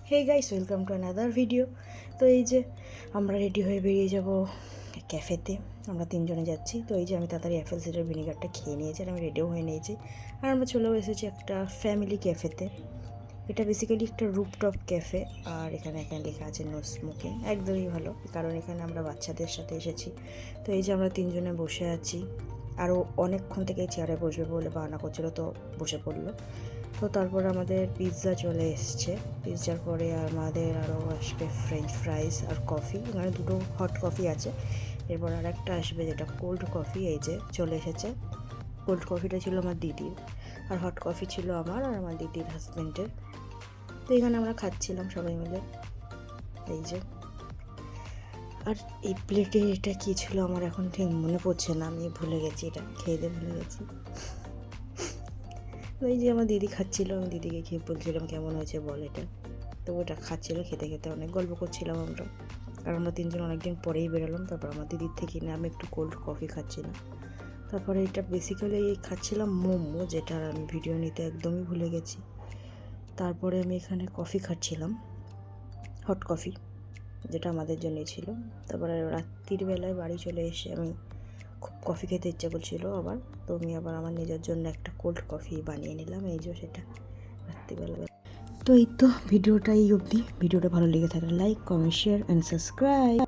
Hey guys, welcome to another video. তো এই যে আমরা রেডি হয়ে বেরিয়ে যাব ক্যাফেতে। আমরা তিনজনে যাচ্ছি। তো এই যে আমি তাড়াতাড়ি অ্যাপেল সিডার ভিনিগারটা খেয়ে নিয়েছি আর আমি রেডিও হয়ে নিয়েছি। আর আমরা চলেও এসেছি একটা ফ্যামিলি ক্যাফেতে। এটা বেসিক্যালি একটা রুপটপ ক্যাফে। আর এখানে লেখা আছে নো স্মোকিং। একদমই ভালো, কারণ এখানে আমরা বাচ্চাদের সাথে এসেছি। তো এই যে আমরা তিনজনে বসে আছি। আরও অনেকক্ষণ থেকে চেয়ারে বসবে বলে বাহানা করছিলো, তো বসে পড়লো। তো তারপর আমাদের পিৎজা চলে এসছে। পিৎজার পরে আমাদের আরও আসবে ফ্রেঞ্চ ফ্রাইস আর কফি। এখানে দুটো হট কফি আছে। এরপর আর একটা আসবে যেটা কোল্ড কফি। এই যে চলে এসেছে। কোল্ড কফিটা ছিল আমার দিদির, আর হট কফি ছিল আমার আর আমার দিদির হাজব্যান্ডের। তো এখানে আমরা খাচ্ছিলাম সবাই মিলে। এই যে, আর এই প্লেটে এটা কী ছিল আমার এখন ঠিক মনে পড়ছে না, আমি ভুলে গেছি, এটা খেয়ে ভুলে গেছি। তো এই যে আমার দিদি খাচ্ছিলো, আমি দিদিকে খেয়ে বলছিলাম কেমন হয়েছে বল এটা। তো ওটা খাচ্ছিলো, খেতে খেতে অনেক গল্প করছিলাম আমরা। আর আমরা তিনজন অনেকদিন পরেই বেরোলাম। তারপর আমার দিদির থেকে না আমি একটু কোল্ড কফি খাচ্ছিলাম। তারপরে এটা বেসিক্যালি খাচ্ছিলাম মোমো, যেটার আমি ভিডিও নিতে একদমই ভুলে গেছি। তারপরে আমি এখানে কফি খাচ্ছিলাম, হট কফি, যেটা আমাদের জন্যই ছিল। তারপরে রাত্রির বেলায় বাড়ি চলে এসে আমি খুব কফি খেতে ইচ্ছে করছিল আবার। তো আমি আবার আমার নিজের জন্য একটা কোল্ড কফি বানিয়ে নিলাম, এই যে সেটা রাত্রিবেলা। তো এই তো ভিডিওটা এই অবধি। ভিডিওটা ভালো লেগে থাকলে like, comment, share and subscribe.